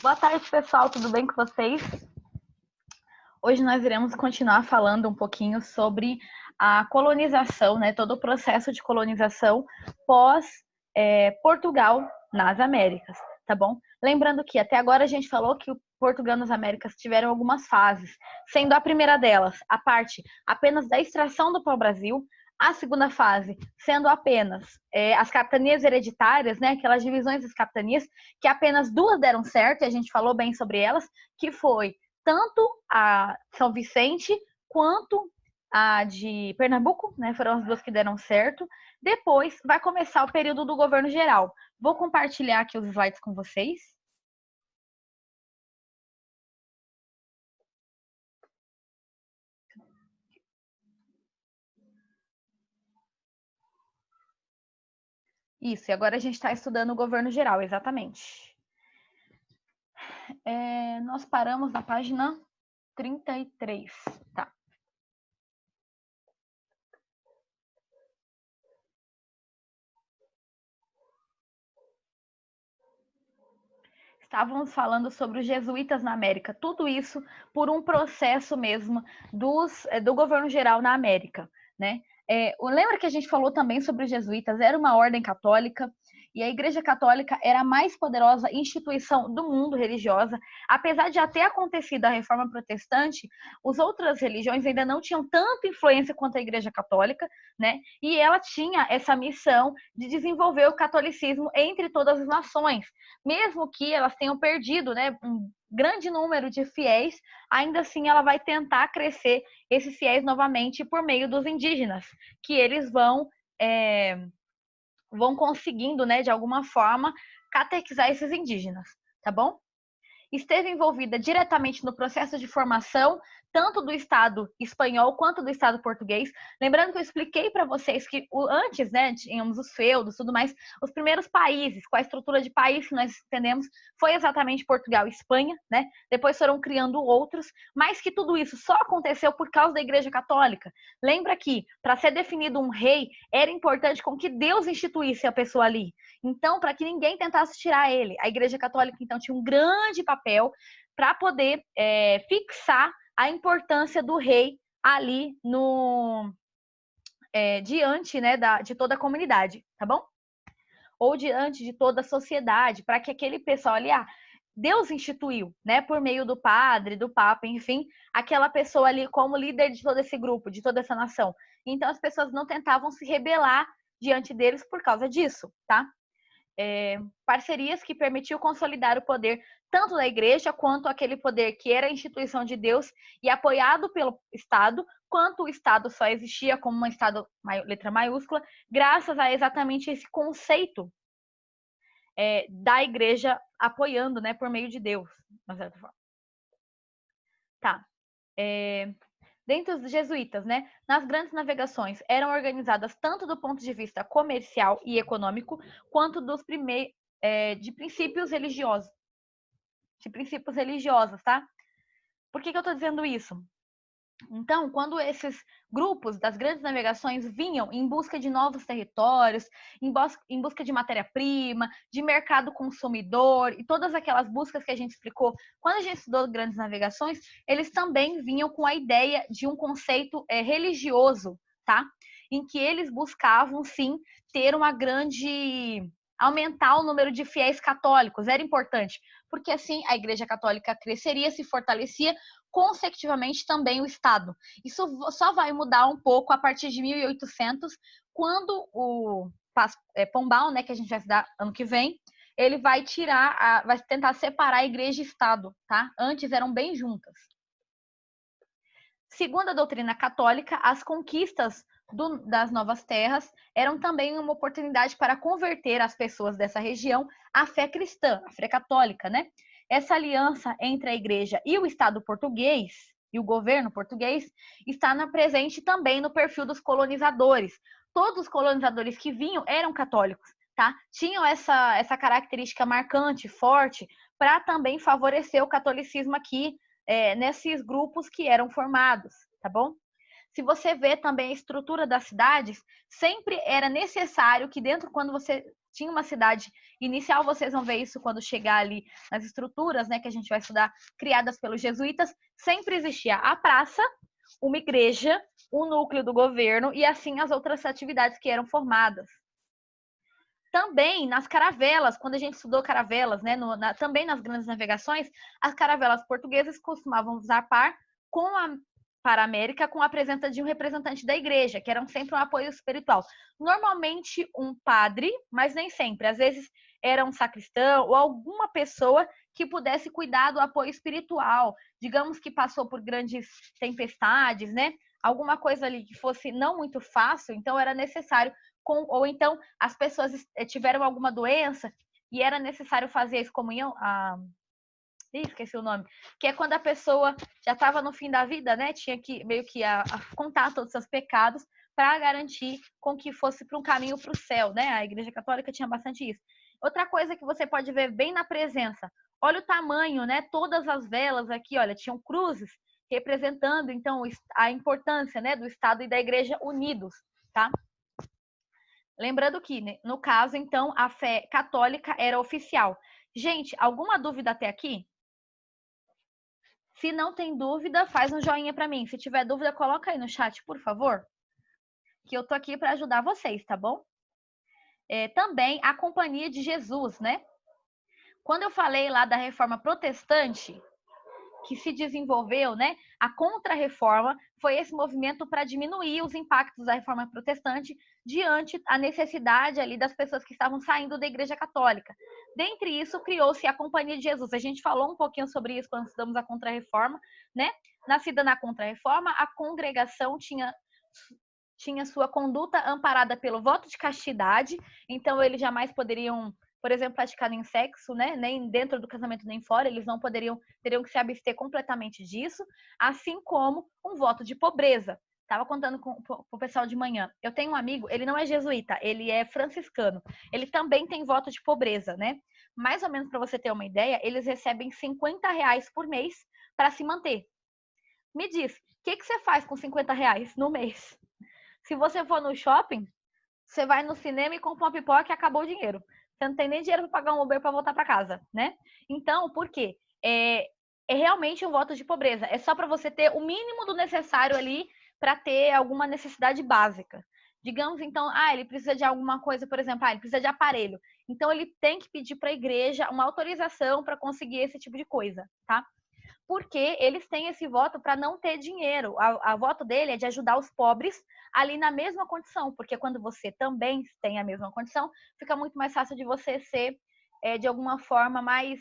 Boa tarde, pessoal, tudo bem com vocês? Hoje nós iremos continuar falando um pouquinho sobre a colonização, né? Todo o processo de colonização pós Portugal nas Américas, tá bom? Lembrando que até agora a gente falou que o Portugal nas Américas tiveram algumas fases, sendo a primeira delas a parte apenas da extração do pau-brasil, a segunda fase sendo apenas as capitanias hereditárias, né? Aquelas divisões das capitanias, que apenas duas deram certo, e a gente falou bem sobre elas, que foi tanto a São Vicente quanto a de Pernambuco, né? Foram as duas que deram certo. Depois vai começar o período do governo geral. Vou compartilhar aqui os slides com vocês. Isso, e agora a gente está estudando o governo geral, exatamente. Nós paramos na página 33, tá? Estávamos falando sobre os jesuítas na América, tudo isso por um processo mesmo do governo geral na América, né? Lembra que a gente falou também sobre os jesuítas? Era uma ordem católica e a Igreja Católica era a mais poderosa instituição do mundo religiosa. Apesar de já ter acontecido a Reforma Protestante, as outras religiões ainda não tinham tanta influência quanto a Igreja Católica, né? E ela tinha essa missão de desenvolver o catolicismo entre todas as nações, mesmo que elas tenham perdido, né, um grande número de fiéis, ainda assim ela vai tentar crescer esses fiéis novamente por meio dos indígenas, que eles vão conseguindo, né, de alguma forma, catequizar esses indígenas, tá bom? Esteve envolvida diretamente no processo de formação tanto do Estado espanhol quanto do Estado português. Lembrando que eu expliquei para vocês que antes, né, tínhamos os feudos, tudo mais, os primeiros países, com a estrutura de país que nós entendemos, foi exatamente Portugal e Espanha, né? Depois foram criando outros, mas que tudo isso só aconteceu por causa da Igreja Católica. Lembra que, para ser definido um rei, era importante com que Deus instituísse a pessoa ali. Então, para que ninguém tentasse tirar ele, a Igreja Católica, então, tinha um grande papel para poder fixar a importância do rei ali diante, né, de toda a comunidade, tá bom? Ou diante de toda a sociedade, para que aquele pessoal ali, Deus instituiu, né, por meio do padre, do papa, enfim, aquela pessoa ali como líder de todo esse grupo, de toda essa nação. Então as pessoas não tentavam se rebelar diante deles por causa disso, tá? Parcerias que permitiu consolidar o poder tanto da igreja quanto aquele poder que era a instituição de Deus e apoiado pelo Estado, quanto o Estado só existia como um Estado, letra maiúscula, graças a exatamente esse conceito da igreja apoiando, né, por meio de Deus, de certa forma. Tá. Dentro dos jesuítas, né, nas grandes navegações eram organizadas tanto do ponto de vista comercial e econômico, quanto de princípios religiosos. De princípios religiosos, tá? Por que eu tô dizendo isso? Então, quando esses grupos das grandes navegações vinham em busca de novos territórios, em busca de matéria-prima, de mercado consumidor e todas aquelas buscas que a gente explicou, quando a gente estudou grandes navegações, eles também vinham com a ideia de um conceito religioso, tá? Em que eles buscavam, sim, ter aumentar o número de fiéis católicos, era importante, porque assim a Igreja Católica cresceria, se fortalecia, consecutivamente também o Estado. Isso só vai mudar um pouco a partir de 1800, quando o Pombal, né, que a gente vai estudar ano que vem, ele vai vai tentar separar a igreja e Estado, tá? Antes eram bem juntas. Segundo a doutrina católica, as conquistas das novas terras eram também uma oportunidade para converter as pessoas dessa região à fé cristã, à fé católica, né? Essa aliança entre a igreja e o Estado português e o governo português está presente também no perfil dos colonizadores. Todos os colonizadores que vinham eram católicos, tá? Tinham essa característica marcante, forte, para também favorecer o catolicismo aqui nesses grupos que eram formados, tá bom? Se você vê também a estrutura das cidades, sempre era necessário que quando você tinha uma cidade inicial, vocês vão ver isso quando chegar ali nas estruturas, né, que a gente vai estudar, criadas pelos jesuítas, sempre existia a praça, uma igreja, um núcleo do governo e assim as outras atividades que eram formadas. Também nas caravelas, quando a gente estudou caravelas, né, também nas grandes navegações, as caravelas portuguesas costumavam zarpar para a América com a presença de um representante da igreja, que era sempre um apoio espiritual. Normalmente um padre, mas nem sempre. Às vezes era um sacristão ou alguma pessoa que pudesse cuidar do apoio espiritual. Digamos que passou por grandes tempestades, né? Alguma coisa ali que fosse não muito fácil, então era necessário ou então as pessoas tiveram alguma doença e era necessário fazer a excomunhão, esqueci o nome, que é quando a pessoa já estava no fim da vida, né? Tinha que meio que a contar todos os seus pecados para garantir com que fosse para um caminho para o céu, né? A Igreja Católica tinha bastante isso. Outra coisa que você pode ver bem na presença, olha o tamanho, né? Todas as velas aqui, olha, tinham cruzes representando então a importância, né, do Estado e da Igreja unidos, tá? Lembrando que, né, no caso, então, a fé católica era oficial. Gente, alguma dúvida até aqui? Se não tem dúvida, faz um joinha para mim. Se tiver dúvida, coloca aí no chat, por favor. Que eu tô aqui para ajudar vocês, tá bom? Também a Companhia de Jesus, né? Quando eu falei lá da reforma protestante, que se desenvolveu, né? A Contra-Reforma foi esse movimento para diminuir os impactos da reforma protestante diante a necessidade ali das pessoas que estavam saindo da Igreja Católica. Dentre isso, criou-se a Companhia de Jesus. A gente falou um pouquinho sobre isso quando estudamos a Contra-Reforma, né? Nascida na Contra-Reforma, a congregação tinha sua conduta amparada pelo voto de castidade, então eles jamais poderiam, por exemplo, praticar nem sexo, né? Nem dentro do casamento, nem fora, eles não teriam que se abster completamente disso, assim como um voto de pobreza. Estava contando com o pessoal de manhã. Eu tenho um amigo, ele não é jesuíta, ele é franciscano. Ele também tem voto de pobreza, né? Mais ou menos para você ter uma ideia, eles recebem R$ 50 por mês para se manter. Me diz, o que você faz com R$ 50 no mês? Se você for no shopping, você vai no cinema e compra uma pipoca e acabou o dinheiro. Você não tem nem dinheiro para pagar um Uber para voltar para casa, né? Então, por quê? É realmente um voto de pobreza. É só para você ter o mínimo do necessário ali para ter alguma necessidade básica. Digamos, então, ele precisa de alguma coisa, por exemplo, ele precisa de aparelho. Então, ele tem que pedir para a igreja uma autorização para conseguir esse tipo de coisa, tá? Porque eles têm esse voto para não ter dinheiro. A voto dele é de ajudar os pobres ali na mesma condição, porque quando você também tem a mesma condição, fica muito mais fácil de você ser, de alguma forma, mais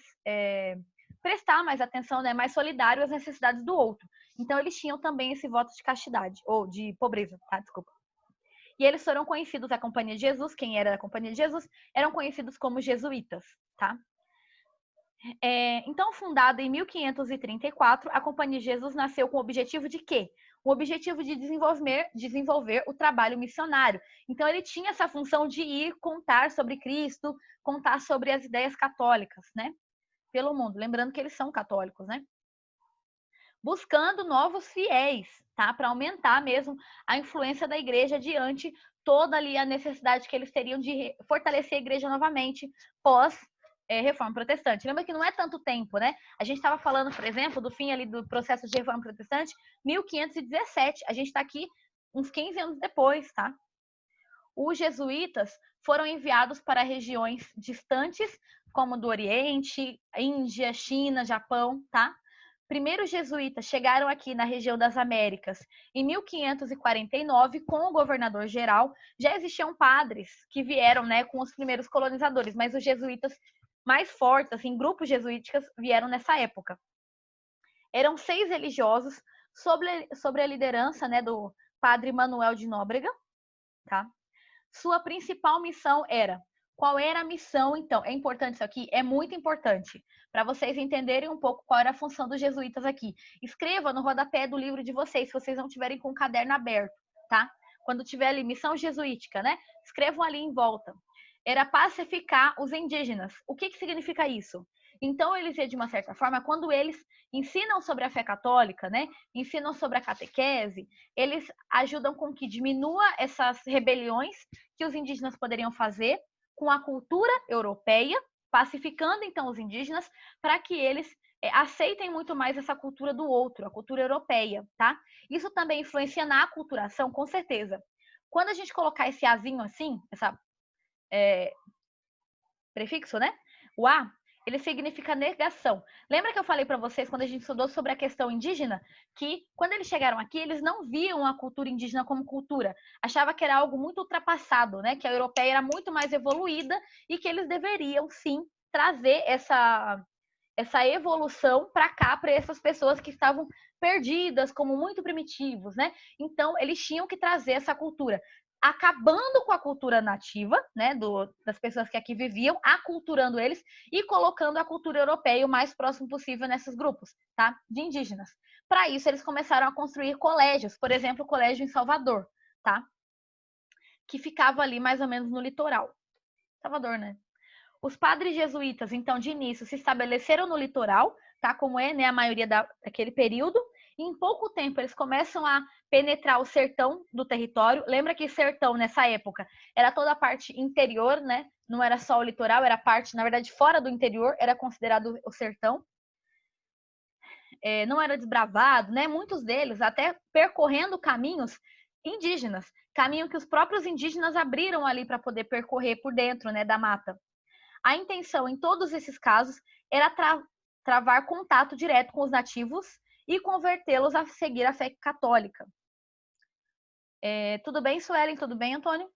prestar mais atenção, né, mais solidário às necessidades do outro. Então, eles tinham também esse voto de castidade, ou de pobreza, tá? Desculpa. E eles foram conhecidos, a Companhia de Jesus, quem era da Companhia de Jesus, eram conhecidos como jesuítas, tá? Então, fundada em 1534, a Companhia de Jesus nasceu com o objetivo de quê? O objetivo de desenvolver o trabalho missionário. Então, ele tinha essa função de ir contar sobre Cristo, contar sobre as ideias católicas, né? Pelo mundo. Lembrando que eles são católicos, né? Buscando novos fiéis, tá? Para aumentar mesmo a influência da igreja diante toda ali a necessidade que eles teriam de fortalecer a igreja novamente pós reforma protestante. Lembra que não é tanto tempo, né? A gente estava falando, por exemplo, do fim ali do processo de reforma protestante, 1517. A gente está aqui uns 15 anos depois, tá? Os jesuítas foram enviados para regiões distantes, como do Oriente, Índia, China, Japão, tá? Primeiro os jesuítas chegaram aqui na região das Américas em 1549 com o governador geral. Já existiam padres que vieram, né, com os primeiros colonizadores, mas os jesuítas mais fortes, assim, grupos jesuíticos vieram nessa época. Eram 6 religiosos sobre a liderança, né, do padre Manuel de Nóbrega, tá? Sua principal missão era... Qual era a missão, então? É importante isso aqui? É muito importante, para vocês entenderem um pouco qual era a função dos jesuítas aqui. Escreva no rodapé do livro de vocês, se vocês não tiverem com o caderno aberto, tá? Quando tiver ali, missão jesuítica, né? Escrevam ali em volta. Era pacificar os indígenas. O que significa isso? Então, eles, de uma certa forma, quando eles ensinam sobre a fé católica, né, ensinam sobre a catequese, eles ajudam com que diminua essas rebeliões que os indígenas poderiam fazer, com a cultura europeia, pacificando então os indígenas para que eles aceitem muito mais essa cultura do outro, a cultura europeia, tá? Isso também influencia na aculturação, com certeza. Quando a gente colocar esse azinho assim, essa prefixo, né? O a, ele significa negação. Lembra que eu falei para vocês quando a gente estudou sobre a questão indígena, que quando eles chegaram aqui, eles não viam a cultura indígena como cultura, achava que era algo muito ultrapassado, né? Que a europeia era muito mais evoluída e que eles deveriam sim trazer essa evolução para cá, para essas pessoas que estavam perdidas, como muito primitivos, né? Então, eles tinham que trazer essa cultura, acabando com a cultura nativa, né, das pessoas que aqui viviam, aculturando eles e colocando a cultura europeia o mais próximo possível nesses grupos, tá? De indígenas. Para isso, eles começaram a construir colégios, por exemplo, o colégio em Salvador, tá? Que ficava ali mais ou menos no litoral. Salvador, né? Os padres jesuítas, então, de início, se estabeleceram no litoral, tá? Como é, né, a maioria daquele período. E em pouco tempo, eles começam a penetrar o sertão do território. Lembra que sertão, nessa época, era toda a parte interior, né? Não era só o litoral, era parte, na verdade, fora do interior, era considerado o sertão. Não era desbravado, né? Muitos deles até percorrendo caminhos indígenas, caminho que os próprios indígenas abriram ali para poder percorrer por dentro, né, da mata. A intenção em todos esses casos era travar contato direto com os nativos e convertê-los a seguir a fé católica. Tudo bem, Suelen? Tudo bem, Antônio?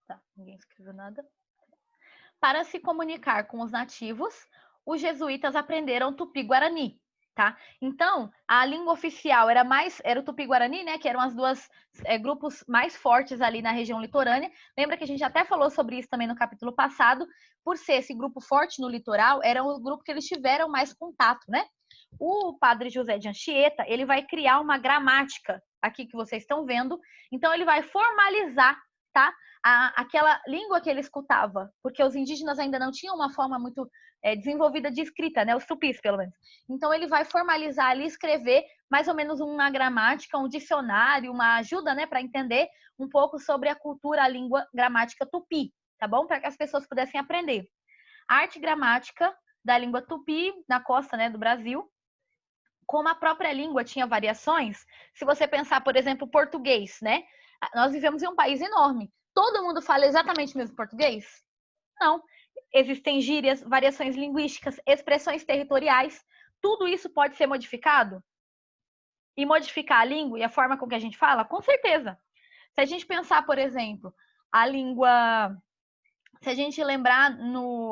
Tá, ninguém escreveu nada. Para se comunicar com os nativos, os jesuítas aprenderam tupi-guarani, tá? Então, a língua oficial era o tupi-guarani, né? Que eram as duas grupos mais fortes ali na região litorânea. Lembra que a gente até falou sobre isso também no capítulo passado. Por ser esse grupo forte no litoral, era o grupo que eles tiveram mais contato, né? O padre José de Anchieta, ele vai criar uma gramática aqui que vocês estão vendo. Então, ele vai formalizar, tá? Aquela língua que ele escutava, porque os indígenas ainda não tinham uma forma muito desenvolvida de escrita, né? Os tupis, pelo menos. Então, ele vai formalizar ali, escrever mais ou menos uma gramática, um dicionário, uma ajuda, né, para entender um pouco sobre a cultura, a língua gramática tupi, tá bom? Para que as pessoas pudessem aprender. A arte gramática da língua tupi, na costa, né, do Brasil. Como a própria língua tinha variações, se você pensar, por exemplo, português, né? Nós vivemos em um país enorme. Todo mundo fala exatamente o mesmo português? Não. Existem gírias, variações linguísticas, expressões territoriais. Tudo isso pode ser modificado? E modificar a língua e a forma com que a gente fala? Com certeza. Se a gente pensar, por exemplo, a língua... Se a gente lembrar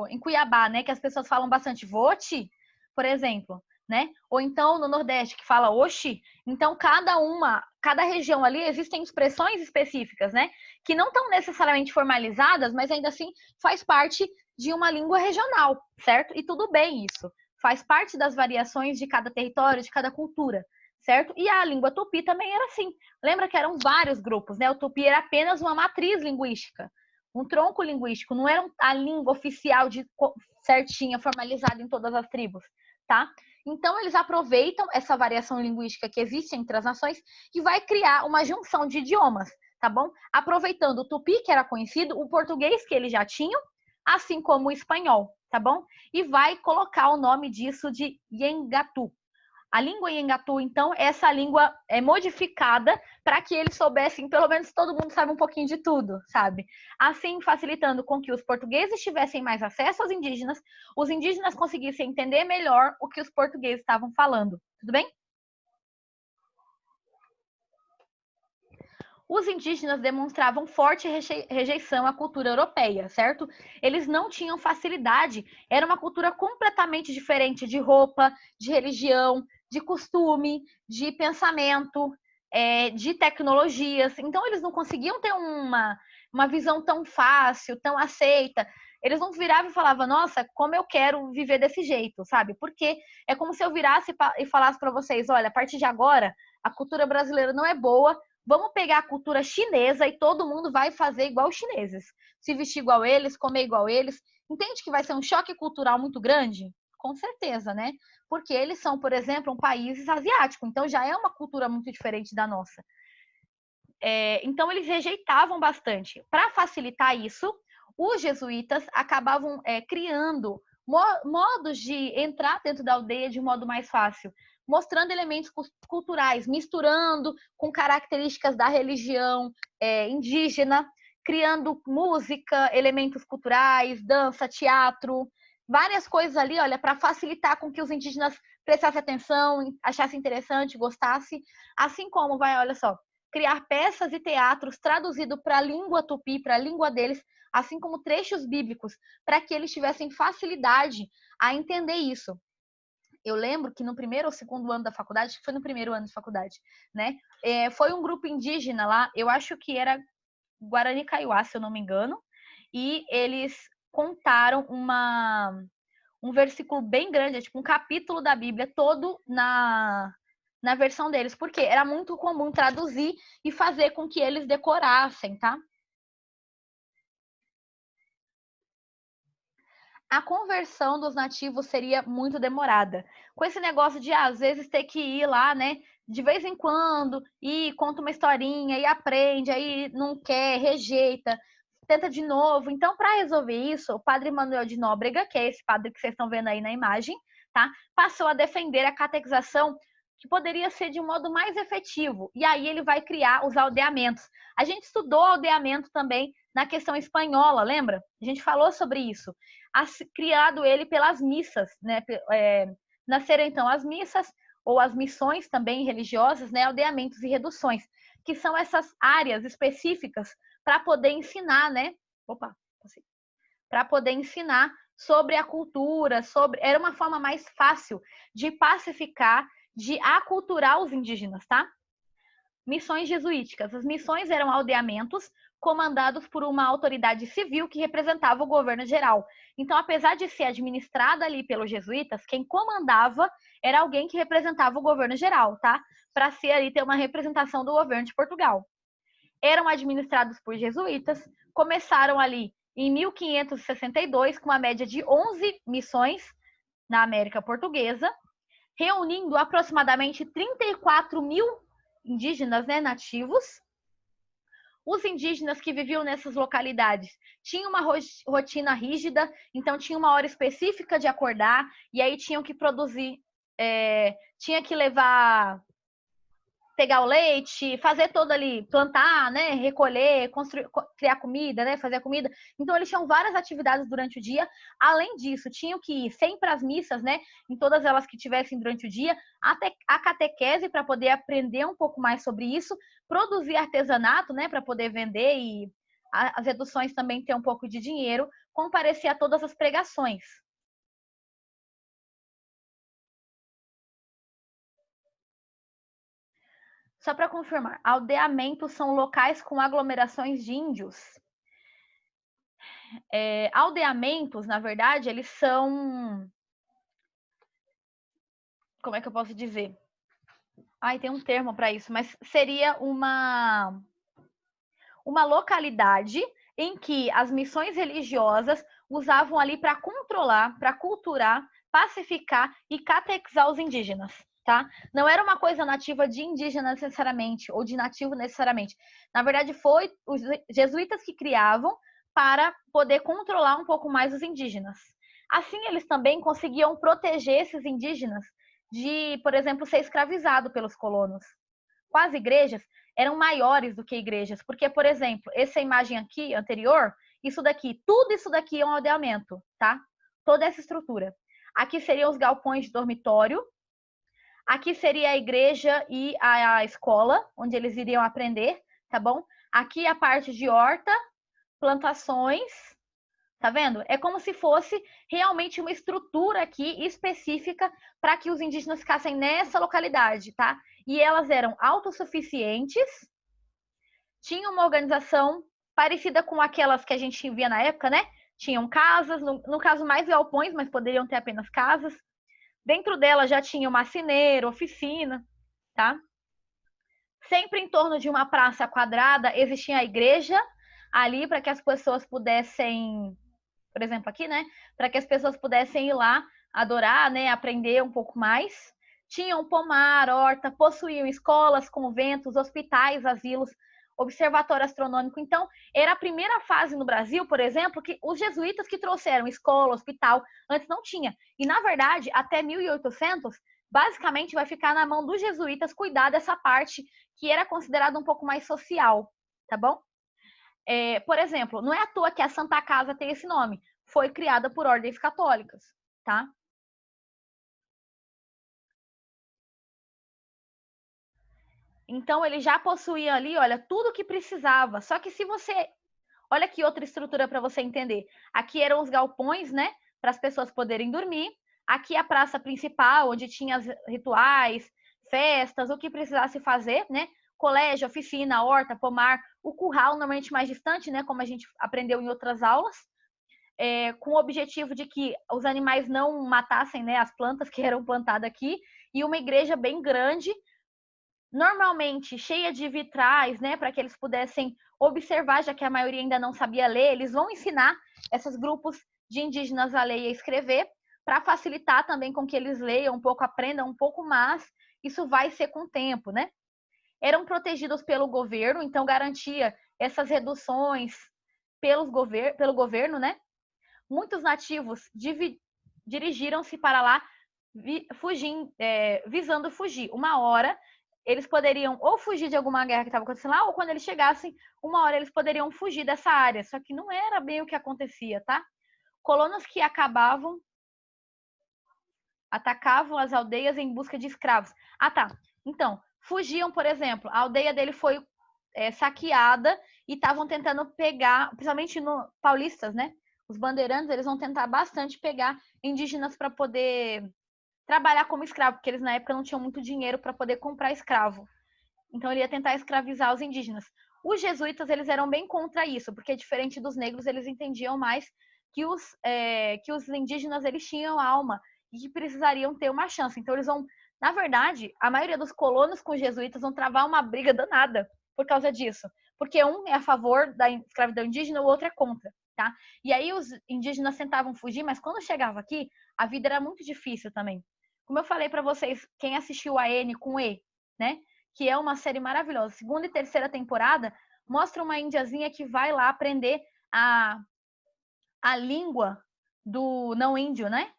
em Cuiabá, né, que as pessoas falam bastante vote, por exemplo, né? Ou então no Nordeste que fala oxi, então cada região ali existem expressões específicas, né? Que não estão necessariamente formalizadas, mas ainda assim faz parte de uma língua regional, certo? E tudo bem isso. Faz parte das variações de cada território, de cada cultura, certo? E a língua tupi também era assim. Lembra que eram vários grupos, né? O tupi era apenas uma matriz linguística, um tronco linguístico, não era a língua oficial certinha, formalizada em todas as tribos, tá? Então, eles aproveitam essa variação linguística que existe entre as nações e vai criar uma junção de idiomas, tá bom? Aproveitando o tupi, que era conhecido, o português, que eles já tinham, assim como o espanhol, tá bom? E vai colocar o nome disso de Yengatu. A língua Yengatu, então, essa língua é modificada para que eles soubessem, pelo menos todo mundo sabe um pouquinho de tudo, sabe? Assim, facilitando com que os portugueses tivessem mais acesso aos indígenas, os indígenas conseguissem entender melhor o que os portugueses estavam falando. Tudo bem? Os indígenas demonstravam forte rejeição à cultura europeia, certo? Eles não tinham facilidade, era uma cultura completamente diferente de roupa, de religião, de costume, de pensamento, de tecnologias. Então, eles não conseguiam ter uma visão tão fácil, tão aceita. Eles não viravam e falavam, nossa, como eu quero viver desse jeito, sabe? Porque é como se eu virasse e falasse para vocês, olha, a partir de agora, a cultura brasileira não é boa, vamos pegar a cultura chinesa e todo mundo vai fazer igual os chineses. Se vestir igual eles, comer igual eles. Entende que vai ser um choque cultural muito grande? Com certeza, né? Porque eles são, por exemplo, um país asiático, então já é uma cultura muito diferente da nossa. Então eles rejeitavam bastante. Para facilitar isso, os jesuítas acabavam criando modos de entrar dentro da aldeia de um modo mais fácil, mostrando elementos culturais, misturando com características da religião indígena, criando música, elementos culturais, dança, teatro, várias coisas ali, olha, para facilitar com que os indígenas prestassem atenção, achassem interessante, gostassem, assim como olha só, criar peças e teatros traduzidos para a língua tupi, para a língua deles, assim como trechos bíblicos, para que eles tivessem facilidade a entender isso. Eu lembro que no primeiro ou segundo ano da faculdade, acho que foi no primeiro ano de faculdade, né? Foi um grupo indígena lá, eu acho que era Guarani Kaiowá, se eu não me engano, e eles contaram um versículo bem grande, tipo um capítulo da Bíblia todo na versão deles, porque era muito comum traduzir e fazer com que eles decorassem, tá? A conversão dos nativos seria muito demorada. Com esse negócio de, às vezes, ter que ir lá, né? De vez em quando, e conta uma historinha, e aprende, aí não quer, rejeita, tenta de novo. Então, para resolver isso, o padre Manuel de Nóbrega, que é esse padre que vocês estão vendo aí na imagem, tá? Passou a defender a catequização que poderia ser de um modo mais efetivo. E aí ele vai criar os aldeamentos. A gente estudou aldeamento também na questão espanhola, lembra? A gente falou sobre isso. Criado ele pelas missas, né? Nasceram então as missas ou as missões também religiosas, né? Aldeamentos e reduções, que são essas áreas específicas para poder ensinar, né? Para poder ensinar sobre a cultura, era uma forma mais fácil de pacificar, de aculturar os indígenas, tá? Missões jesuíticas. As missões eram aldeamentos comandados por uma autoridade civil que representava o governo geral. Então, apesar de ser administrada ali pelos jesuítas, quem comandava era alguém que representava o governo geral, tá? Para ser ali ter uma representação do governo de Portugal. Eram administrados por jesuítas, começaram ali em 1562 com uma média de 11 missões na América Portuguesa, reunindo aproximadamente 34 mil indígenas, né, nativos. Os indígenas que viviam nessas localidades tinham uma rotina rígida, então tinha uma hora específica de acordar, e aí tinham que produzir, tinha que pegar o leite, fazer todo ali, plantar, né, recolher, criar comida, né, fazer a comida. Então eles tinham várias atividades durante o dia. Além disso, tinham que ir sempre às missas, né, em todas elas que tivessem durante o dia, até a catequese para poder aprender um pouco mais sobre isso, produzir artesanato, né, para poder vender e as reduções também ter um pouco de dinheiro, comparecer a todas as pregações. Só para confirmar, aldeamentos são locais com aglomerações de índios. Aldeamentos, na verdade, eles são... Como é que eu posso dizer? Tem um termo para isso, mas seria uma localidade em que as missões religiosas usavam ali para controlar, para culturar, pacificar e catequizar os indígenas. Tá? Não era uma coisa nativa de indígena necessariamente, ou de nativo necessariamente. Na verdade, foi os jesuítas que criavam para poder controlar um pouco mais os indígenas. Assim, eles também conseguiam proteger esses indígenas de, por exemplo, ser escravizado pelos colonos. Com as igrejas, eram maiores do que igrejas, porque, por exemplo, essa imagem aqui, anterior, tudo isso daqui é um aldeamento, tá? Toda essa estrutura. Aqui seriam os galpões de dormitório, aqui seria a igreja e a escola, onde eles iriam aprender, tá bom? Aqui a parte de horta, plantações, tá vendo? É como se fosse realmente uma estrutura aqui específica para que os indígenas ficassem nessa localidade, tá? E elas eram autossuficientes, tinham uma organização parecida com aquelas que a gente via na época, né? Tinham casas, no caso mais galpões, mas poderiam ter apenas casas. Dentro dela já tinha marceneiro, oficina, tá? Sempre em torno de uma praça quadrada existia a igreja ali para que as pessoas pudessem, por exemplo, aqui, né? Para que as pessoas pudessem ir lá adorar, né, aprender um pouco mais. Tinham pomar, horta, possuíam escolas, conventos, hospitais, asilos, observatório astronômico. Então, era a primeira fase no Brasil, por exemplo, que os jesuítas que trouxeram escola, hospital, antes não tinha. E, na verdade, até 1800, basicamente vai ficar na mão dos jesuítas cuidar dessa parte que era considerada um pouco mais social, tá bom? Por exemplo, não é à toa que a Santa Casa tem esse nome. Foi criada por ordens católicas, tá? Então ele já possuía ali, olha, tudo que precisava. Só que se você, olha aqui outra estrutura para você entender. Aqui eram os galpões, né, para as pessoas poderem dormir. Aqui a praça principal, onde tinha os rituais, festas, o que precisasse fazer, né? Colégio, oficina, horta, pomar, o curral normalmente mais distante, né, como a gente aprendeu em outras aulas. Com o objetivo de que os animais não matassem, né, as plantas que eram plantadas aqui, e uma igreja bem grande, normalmente cheia de vitrais, né, para que eles pudessem observar, já que a maioria ainda não sabia ler. Eles vão ensinar esses grupos de indígenas a ler e a escrever, para facilitar também com que eles leiam um pouco, aprendam um pouco mais. Isso vai ser com o tempo, né? Eram protegidos pelo governo, então garantia essas reduções pelo governo, né? Muitos nativos dirigiram-se para lá visando fugir. Uma hora eles poderiam ou fugir de alguma guerra que estava acontecendo lá, ou quando eles chegassem, uma hora eles poderiam fugir dessa área. Só que não era bem o que acontecia, tá? Colonos que atacavam as aldeias em busca de escravos. Ah, tá. Então, fugiam, por exemplo, a aldeia dele foi saqueada e estavam tentando pegar, principalmente no paulistas, né? Os bandeirantes, eles vão tentar bastante pegar indígenas para poder trabalhar como escravo, porque eles na época não tinham muito dinheiro para poder comprar escravo. Então ele ia tentar escravizar os indígenas. Os jesuítas, eles eram bem contra isso, porque diferente dos negros, eles entendiam mais que os indígenas, eles tinham alma e que precisariam ter uma chance. Então eles vão, na verdade, a maioria dos colonos com os jesuítas vão travar uma briga danada por causa disso, porque um é a favor da escravidão indígena, o outro é contra, tá? E aí os indígenas tentavam fugir, mas quando chegava aqui, a vida era muito difícil também. Como eu falei para vocês, quem assistiu a N com E, né? Que é uma série maravilhosa. Segunda e terceira temporada mostra uma indiazinha que vai lá aprender a língua do não índio, né?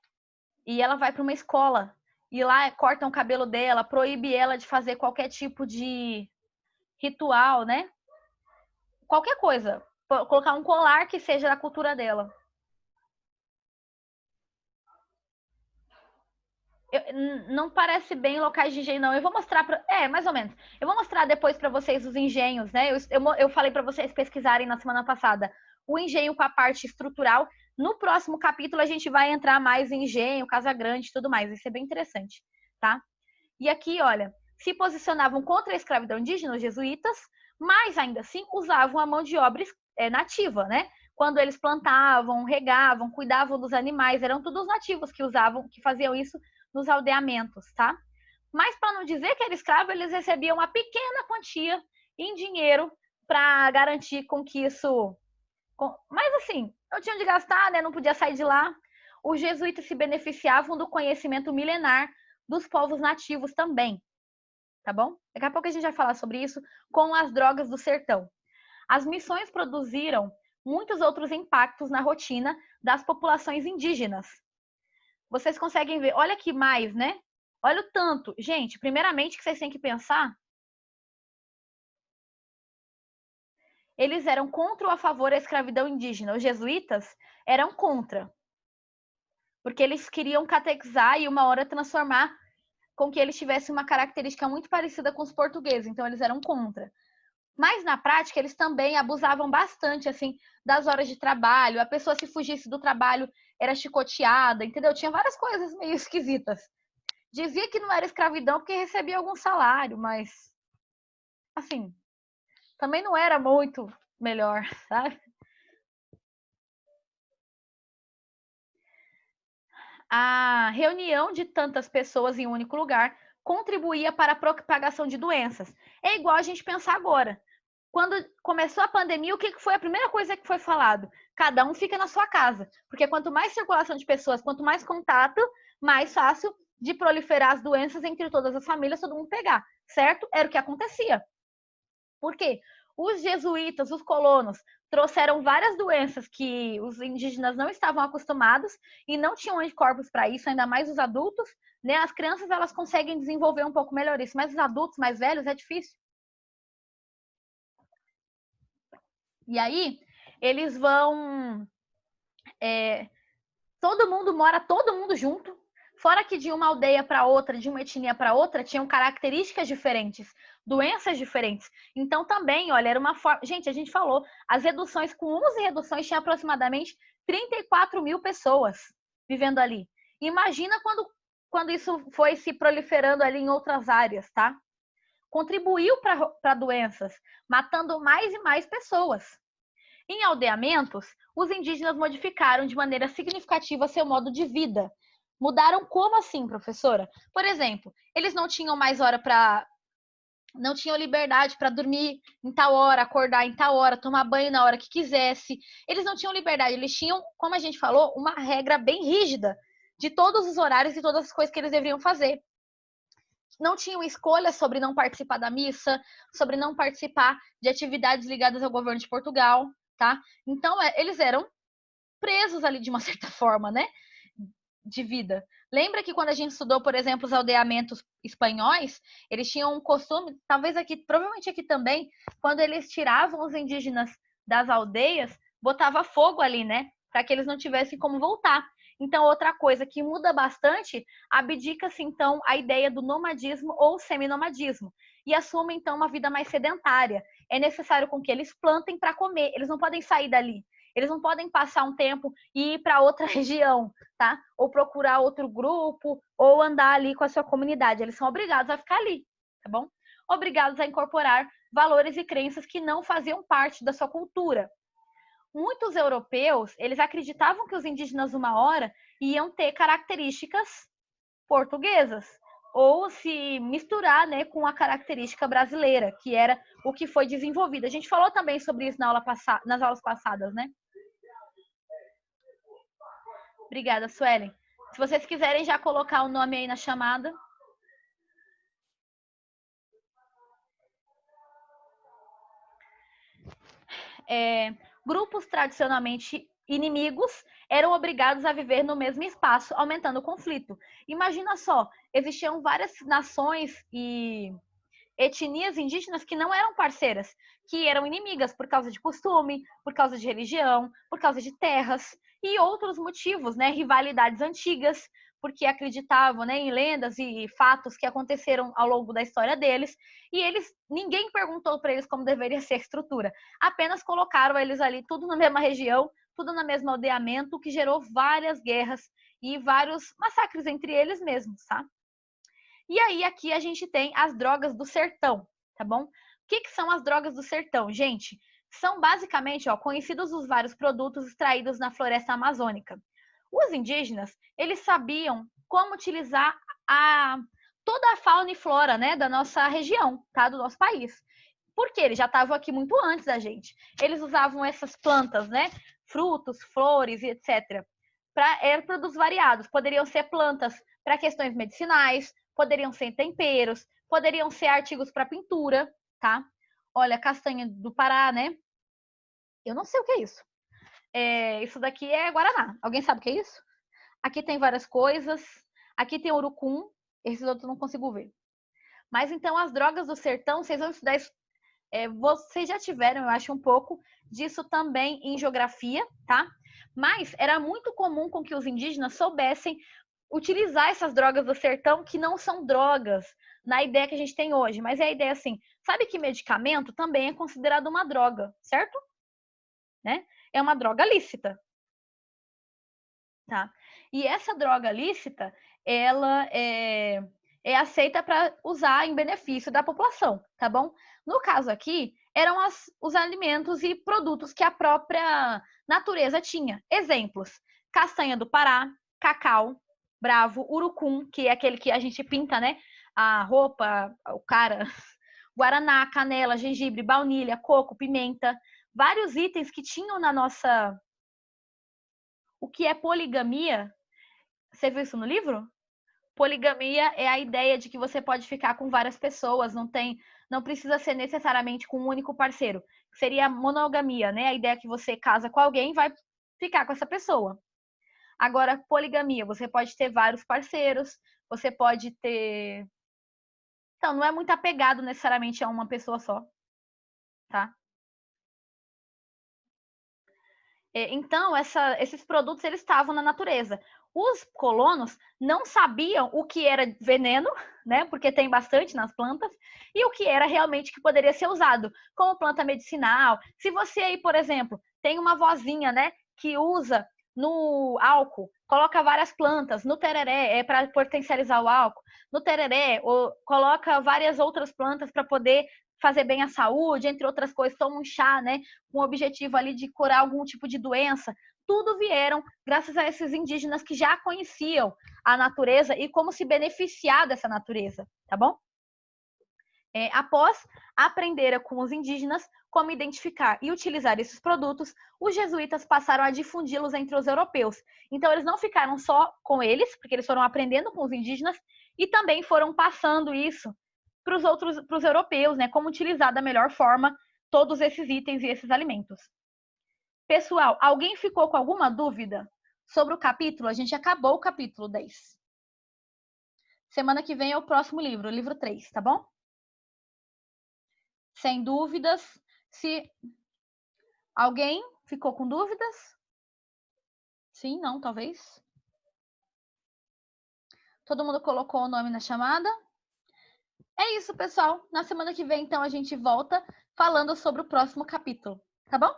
E ela vai para uma escola e lá cortam o cabelo dela, proíbe ela de fazer qualquer tipo de ritual, né? Qualquer coisa, colocar um colar que seja da cultura dela. Não parece bem locais de engenho, não. Eu vou mostrar mais ou menos. Eu vou mostrar depois para vocês os engenhos, né? Eu falei para vocês pesquisarem na semana passada o engenho com a parte estrutural. No próximo capítulo a gente vai entrar mais em engenho, Casa Grande e tudo mais. Vai ser bem interessante, tá? E aqui, olha, se posicionavam contra a escravidão indígena, os jesuítas, mas ainda assim usavam a mão de obra nativa, né? Quando eles plantavam, regavam, cuidavam dos animais, eram todos os nativos que usavam, que faziam isso nos aldeamentos, tá? Mas para não dizer que era escravo, eles recebiam uma pequena quantia em dinheiro para garantir com que isso. Mas assim, não tinham de gastar, né? Não podia sair de lá. Os jesuítas se beneficiavam do conhecimento milenar dos povos nativos também, tá bom? Daqui a pouco a gente vai falar sobre isso com as drogas do sertão. As missões produziram muitos outros impactos na rotina das populações indígenas. Vocês conseguem ver, olha aqui mais, né? Olha o tanto. Gente, primeiramente que vocês têm que pensar, eles eram contra ou a favor da escravidão indígena. Os jesuítas eram contra, porque eles queriam catequizar e uma hora transformar com que eles tivessem uma característica muito parecida com os portugueses, então eles eram contra. Mas na prática eles também abusavam bastante assim das horas de trabalho, a pessoa se fugisse do trabalho era chicoteada, entendeu? Tinha várias coisas meio esquisitas. Dizia que não era escravidão porque recebia algum salário, mas assim, também não era muito melhor, sabe? A reunião de tantas pessoas em um único lugar contribuía para a propagação de doenças. É igual a gente pensar agora. Quando começou a pandemia, o que foi a primeira coisa que foi falado? Cada um fica na sua casa. Porque quanto mais circulação de pessoas, quanto mais contato, mais fácil de proliferar as doenças entre todas as famílias, todo mundo pegar, certo? Era o que acontecia. Por quê? Os jesuítas, os colonos, trouxeram várias doenças que os indígenas não estavam acostumados e não tinham anticorpos para isso, ainda mais os adultos, né? As crianças, elas conseguem desenvolver um pouco melhor isso, mas os adultos mais velhos é difícil. E aí, eles vão... todo mundo junto, fora que de uma aldeia para outra, de uma etnia para outra, tinham características diferentes, doenças diferentes. Então também, olha, era uma forma... Gente, a gente falou, as reduções, com 11 reduções, tinha aproximadamente 34 mil pessoas vivendo ali. Imagina quando isso foi se proliferando ali em outras áreas, tá? Contribuiu para doenças, matando mais e mais pessoas. Em aldeamentos, os indígenas modificaram de maneira significativa seu modo de vida. Mudaram como assim, professora? Por exemplo, eles não tinham mais hora para... Não tinham liberdade para dormir em tal hora, acordar em tal hora, tomar banho na hora que quisesse. Eles não tinham liberdade, eles tinham, como a gente falou, uma regra bem rígida de todos os horários e todas as coisas que eles deveriam fazer. Não tinham escolha sobre não participar da missa, sobre não participar de atividades ligadas ao governo de Portugal, tá? Então, eles eram presos ali de uma certa forma, né? De vida. Lembra que quando a gente estudou, por exemplo, os aldeamentos espanhóis, eles tinham um costume, talvez aqui, provavelmente aqui também, quando eles tiravam os indígenas das aldeias, botava fogo ali, né? Para que eles não tivessem como voltar. Então, outra coisa que muda bastante, abdica-se então a ideia do nomadismo ou seminomadismo e assume então uma vida mais sedentária. É necessário com que eles plantem para comer, eles não podem sair dali. Eles não podem passar um tempo e ir para outra região, tá? Ou procurar outro grupo, ou andar ali com a sua comunidade. Eles são obrigados a ficar ali, tá bom? Obrigados a incorporar valores e crenças que não faziam parte da sua cultura. Muitos europeus, eles acreditavam que os indígenas uma hora iam ter características portuguesas ou se misturar, né, com a característica brasileira, que era o que foi desenvolvido. A gente falou também sobre isso nas aulas passadas, né? Obrigada, Suelen. Se vocês quiserem já colocar o nome aí na chamada. Grupos tradicionalmente inimigos eram obrigados a viver no mesmo espaço, aumentando o conflito. Imagina só, existiam várias nações e etnias indígenas que não eram parceiras, que eram inimigas por causa de costume, por causa de religião, por causa de terras e outros motivos, né? Rivalidades antigas, porque acreditavam, né, em lendas e fatos que aconteceram ao longo da história deles, e ninguém perguntou para eles como deveria ser a estrutura, apenas colocaram eles ali tudo na mesma região, tudo no mesmo aldeamento, o que gerou várias guerras e vários massacres entre eles mesmos, tá? E aí, aqui a gente tem as drogas do sertão, tá bom? O que são as drogas do sertão, gente? São basicamente, conhecidos os vários produtos extraídos na floresta amazônica. Os indígenas, eles sabiam como utilizar toda a fauna e flora, né, da nossa região, tá? Do nosso país. Porque eles já estavam aqui muito antes da gente. Eles usavam essas plantas, né? Frutos, flores e etc. Eram produtos variados. Poderiam ser plantas para questões medicinais, poderiam ser temperos, poderiam ser artigos para pintura, tá? Olha, castanha do Pará, né? Eu não sei o que é isso. Isso daqui é Guaraná. Alguém sabe o que é isso? Aqui tem várias coisas. Aqui tem urucum. Esses outros não consigo ver. Mas então as drogas do sertão, vocês vão estudar isso. Vocês já tiveram, eu acho, um pouco disso também em geografia, tá? Mas era muito comum com que os indígenas soubessem utilizar essas drogas do sertão, que não são drogas na ideia que a gente tem hoje, mas é a ideia assim, sabe que medicamento também é considerado uma droga, certo? Né? É uma droga lícita, tá? E essa droga lícita, ela é aceita para usar em benefício da população, tá bom? No caso aqui, eram os alimentos e produtos que a própria natureza tinha. Exemplos: castanha do Pará, cacau, bravo, urucum, que é aquele que a gente pinta, né? A roupa, o cara, guaraná, canela, gengibre, baunilha, coco, pimenta, vários itens que tinham na nossa... O que é poligamia Você viu isso no livro? Poligamia é a ideia de que você pode ficar com várias pessoas, não precisa ser necessariamente com um único parceiro. Seria monogamia, né? A ideia é que você casa com alguém e vai ficar com essa pessoa. Agora, poligamia, você pode ter vários parceiros, você pode ter. Então, não é muito apegado necessariamente a uma pessoa só, tá? Então, esses produtos eles estavam na natureza. Os colonos não sabiam o que era veneno, né? Porque tem bastante nas plantas, e o que era realmente que poderia ser usado, como planta medicinal. Se você aí, por exemplo, tem uma vozinha, né, que usa no álcool, coloca várias plantas, no tereré é para potencializar o álcool, no tereré ou coloca várias outras plantas para poder fazer bem à saúde, entre outras coisas, toma um chá, né, com o objetivo ali de curar algum tipo de doença. Tudo vieram graças a esses indígenas que já conheciam a natureza e como se beneficiar dessa natureza, tá bom? Após aprender com os indígenas como identificar e utilizar esses produtos, os jesuítas passaram a difundi-los entre os europeus. Então, eles não ficaram só com eles, porque eles foram aprendendo com os indígenas e também foram passando isso para os europeus, né? Como utilizar da melhor forma todos esses itens e esses alimentos. Pessoal, alguém ficou com alguma dúvida sobre o capítulo? A gente acabou o capítulo 10. Semana que vem é o próximo livro, o livro 3, tá bom? Sem dúvidas. Se alguém ficou com dúvidas? Sim, não, talvez. Todo mundo colocou o nome na chamada? É isso, pessoal. Na semana que vem, então, a gente volta falando sobre o próximo capítulo, tá bom?